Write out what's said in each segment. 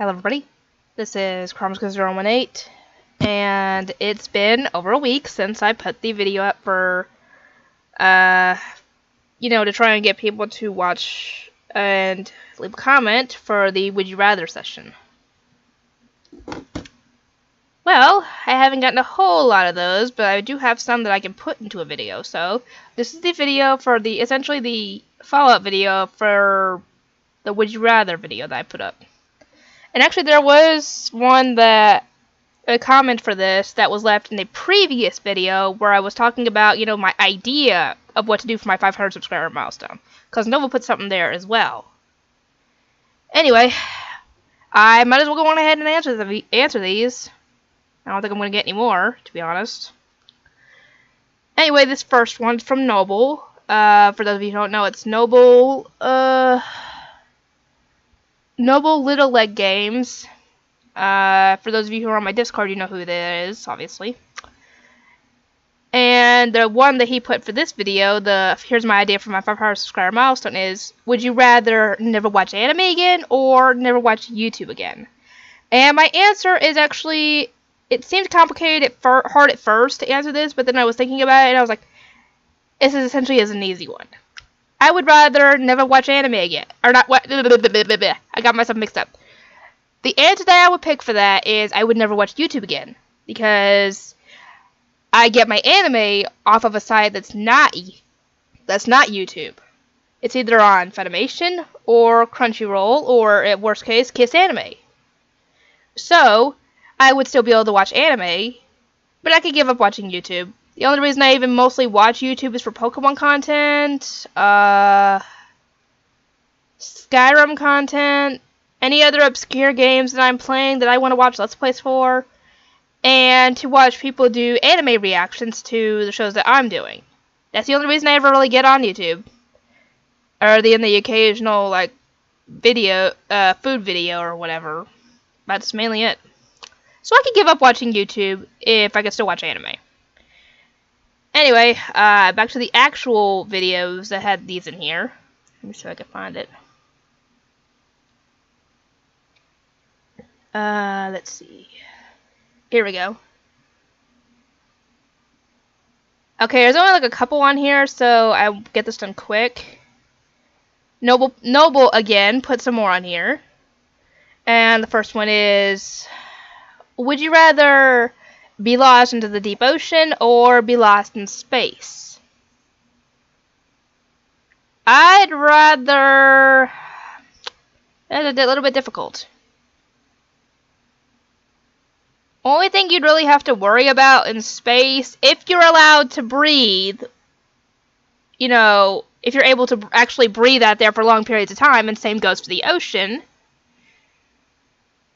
Hello everybody, this is Karmska018, and it's been over a week since I put the video up for, to try and get people to watch and leave a comment for the Would You Rather session. Well, I haven't gotten a whole lot of those, but I do have some that I can put into a video, so this is the video for essentially the follow-up video for the Would You Rather video that I put up. And actually, there was a comment for this that was left in the previous video where I was talking about, my idea of what to do for my 500 subscriber milestone. Because Nova put something there as well. Anyway, I might as well go on ahead and answer these. I don't think I'm going to get any more, to be honest. Anyway, this first one's from Noble. For those of you who don't know, it's Noble Little Leg Games. For those of you who are on my Discord, you know who that is, obviously. And the one that he put for this video, here's my idea for my 500 subscriber milestone is, would you rather never watch anime again or never watch YouTube again? And my answer is actually, it seemed complicated, hard at first to answer this, but then I was thinking about it and I was like, this is essentially an easy one. I would rather never watch anime again. Or not what? I got myself mixed up. The answer that I would pick for that is I would never watch YouTube again. Because I get my anime off of a site that's not YouTube. It's either on Funimation or Crunchyroll or, at worst case, Kiss Anime. So, I would still be able to watch anime, but I could give up watching YouTube. The only reason I even mostly watch YouTube is for Pokemon content, Skyrim content, any other obscure games that I'm playing that I want to watch Let's Plays for, and to watch people do anime reactions to the shows that I'm doing. That's the only reason I ever really get on YouTube. Or the occasional, video, food video or whatever. That's mainly it. So I could give up watching YouTube if I could still watch anime. Anyway, back to the actual videos that had these in here. Let me see if I can find it. Let's see. Here we go. Okay, there's only a couple on here, so I'll get this done quick. Noble again put some more on here. And the first one is, would you rather be lost into the deep ocean or be lost in space? I'd rather... That's a little bit difficult. Only thing you'd really have to worry about in space, if you're allowed to breathe, if you're able to actually breathe out there for long periods of time, and same goes for the ocean.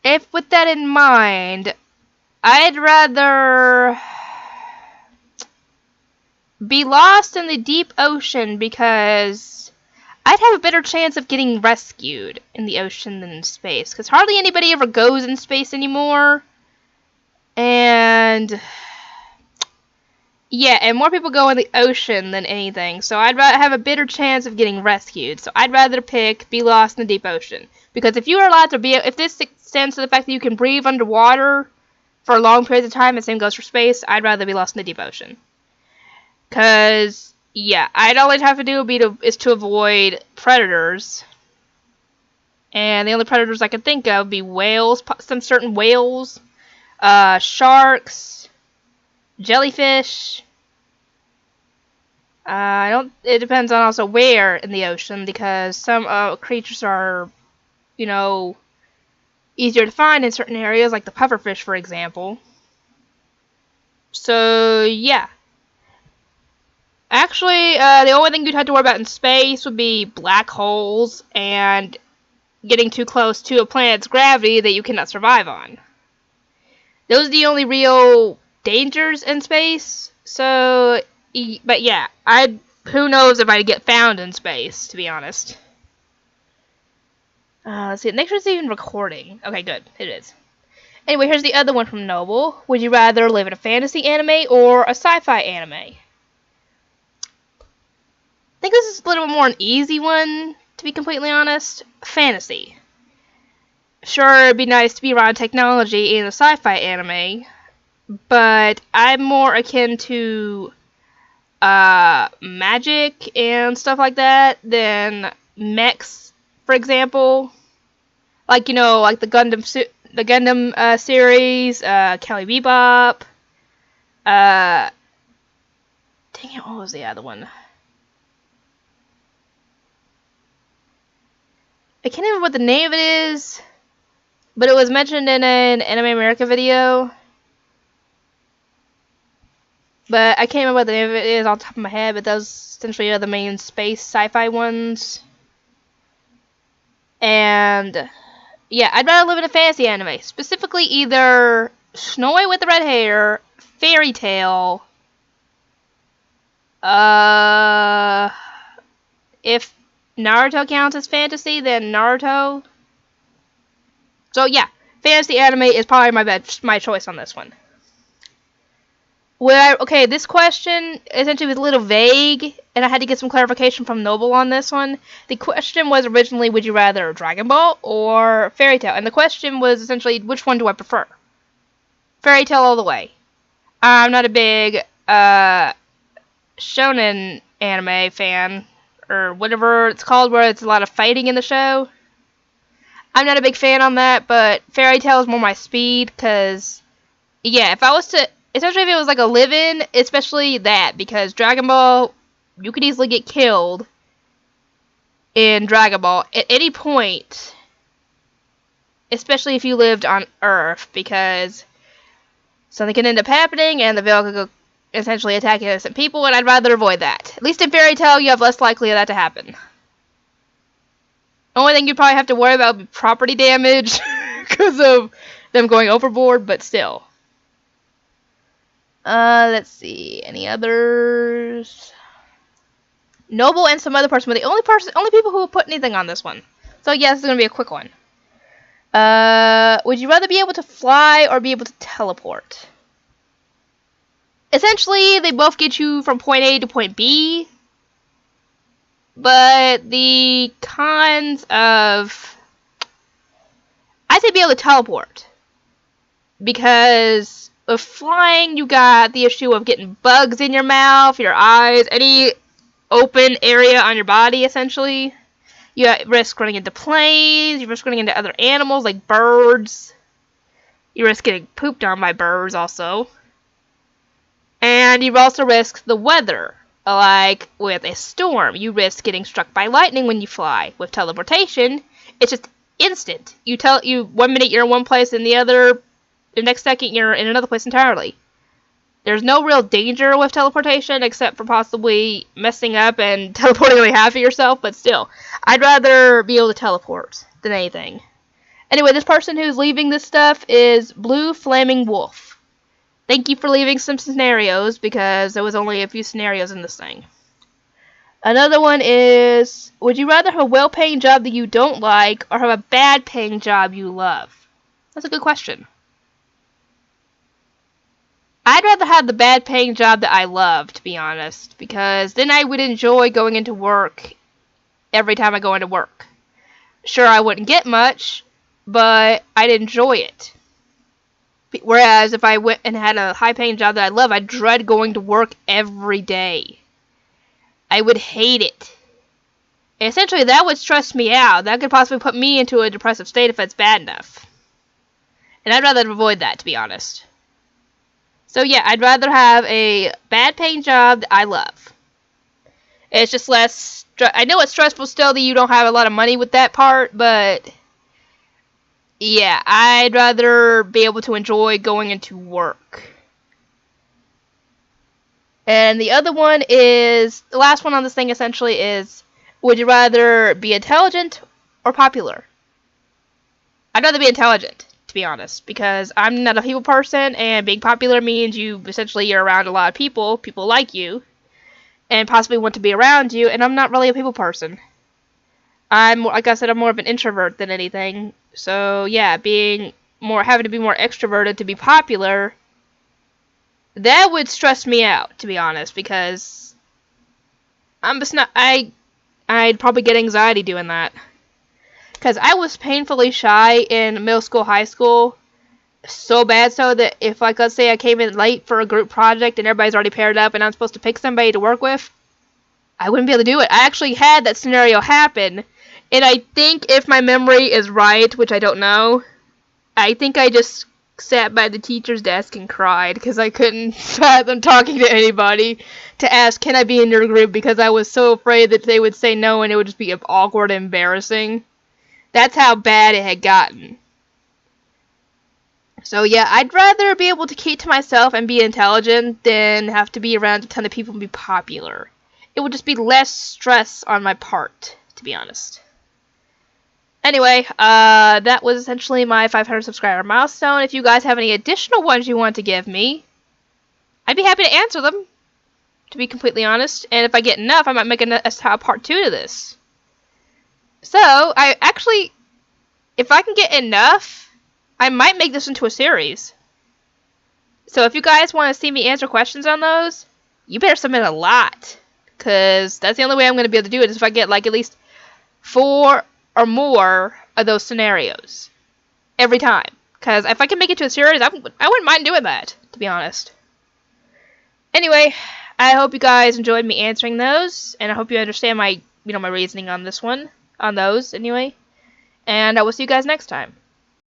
If with that in mind, I'd rather be lost in the deep ocean because I'd have a better chance of getting rescued in the ocean than in space. Because hardly anybody ever goes in space anymore. And yeah, and more people go in the ocean than anything. So I'd rather have a better chance of getting rescued. So I'd rather pick be lost in the deep ocean. Because if you are allowed to if this extends to the fact that you can breathe underwater for long periods of time, and same goes for space, I'd rather be lost in the deep ocean. Because, yeah, all I'd have to do is to avoid predators. And the only predators I can think of would be whales, some certain whales, sharks, jellyfish. It depends on also where in the ocean, because some creatures are, easier to find in certain areas, like the pufferfish, for example. So, yeah. Actually, the only thing you'd have to worry about in space would be black holes and getting too close to a planet's gravity that you cannot survive on. Those are the only real dangers in space. So, but yeah, who knows if I'd get found in space, to be honest. Let's see, make sure it's even recording. Okay, good, it is. Anyway, here's the other one from Noble. Would you rather live in a fantasy anime or a sci-fi anime? I think this is a little more an easy one, to be completely honest. Fantasy. sure, it'd be nice to be around technology in a sci-fi anime, but I'm more akin to magic and stuff like that than mechs, for example. Like, you know, like the Gundam series, Kelly Bebop. Dang it, what was the other one? I can't remember what the name of it is, but it was mentioned in an Anime America video. But I can't remember what the name of it is off the top of my head, but those essentially are the main space sci-fi ones. And yeah, I'd rather live in a fantasy anime. Specifically either Snow White with the red hair, Fairy Tail, if Naruto counts as fantasy, then Naruto. So yeah, fantasy anime is probably my choice on this one. Okay, this question essentially was a little vague, and I had to get some clarification from Noble on this one. The question was originally, would you rather Dragon Ball or Fairy Tail? And the question was essentially, which one do I prefer? Fairy Tail all the way. I'm not a big shonen anime fan, or whatever it's called, where it's a lot of fighting in the show. I'm not a big fan on that, but Fairy Tail is more my speed, because, yeah, if I was to... Especially if it was like a live-in, especially that, because Dragon Ball, you could easily get killed in Dragon Ball at any point, especially if you lived on Earth, because something can end up happening and the villain could essentially attack innocent people, and I'd rather avoid that. At least in Fairy Tail, you have less likely of that to happen. Only thing you'd probably have to worry about would be property damage because of them going overboard, but still. Let's see, any others? Noble and some other person were the only people who put anything on this one. So yeah, this is gonna be a quick one. Would you rather be able to fly or be able to teleport? Essentially, they both get you from point A to point B. But the cons of... I'd say be able to teleport. Because with flying, you got the issue of getting bugs in your mouth, your eyes, any open area on your body, essentially. You risk running into planes, you risk running into other animals, like birds. You risk getting pooped on by birds, also. And you also risk the weather. Like, with a storm, you risk getting struck by lightning when you fly. With teleportation, it's just instant. 1 minute you're in one place, and the next second you're in another place entirely. There's no real danger with teleportation, except for possibly messing up and teleporting only half of yourself, but still. I'd rather be able to teleport than anything. Anyway, this person who's leaving this stuff is Blue Flaming Wolf. Thank you for leaving some scenarios, because there was only a few scenarios in this thing. Another one is, would you rather have a well-paying job that you don't like, or have a bad-paying job you love? That's a good question. I'd rather have the bad-paying job that I love, to be honest, because then I would enjoy going into work every time I go into work. Sure, I wouldn't get much, but I'd enjoy it. Whereas if I went and had a high-paying job that I love, I'd dread going to work every day. I would hate it. And essentially, that would stress me out. That could possibly put me into a depressive state if it's bad enough. And I'd rather avoid that, to be honest. So yeah, I'd rather have a bad-paying job that I love. It's just less... I know it's stressful still that you don't have a lot of money with that part, but... yeah, I'd rather be able to enjoy going into work. And the other one is... the last one on this thing, essentially, is... would you rather be intelligent or popular? I'd rather be intelligent, to be honest, because I'm not a people person, and being popular means you're around a lot of people like you, and possibly want to be around you, and I'm not really a people person. Like I said, I'm more of an introvert than anything, so yeah, having to be more extroverted to be popular, that would stress me out, to be honest, because I'm just not, I'd probably get anxiety doing that. Because I was painfully shy in middle school, high school. So bad so that if, like, let's say I came in late for a group project and everybody's already paired up and I'm supposed to pick somebody to work with, I wouldn't be able to do it. I actually had that scenario happen. And I think if my memory is right, which I don't know, I think I just sat by the teacher's desk and cried because I couldn't fathom talking to anybody to ask, can I be in your group, because I was so afraid that they would say no and it would just be awkward and embarrassing. That's how bad it had gotten. So yeah, I'd rather be able to keep to myself and be intelligent than have to be around a ton of people and be popular. It would just be less stress on my part, to be honest. Anyway, that was essentially my 500 subscriber milestone. If you guys have any additional ones you want to give me, I'd be happy to answer them, to be completely honest. And if I get enough, I might make a part 2 to this. So, if I can get enough, I might make this into a series. So if you guys want to see me answer questions on those, you better submit a lot. Because that's the only way I'm going to be able to do it, is if I get like at least 4 or more of those scenarios every time. Because if I can make it to a series, I wouldn't mind doing that, to be honest. Anyway, I hope you guys enjoyed me answering those, and I hope you understand my reasoning on this one, on those anyway. And I will see you guys next time.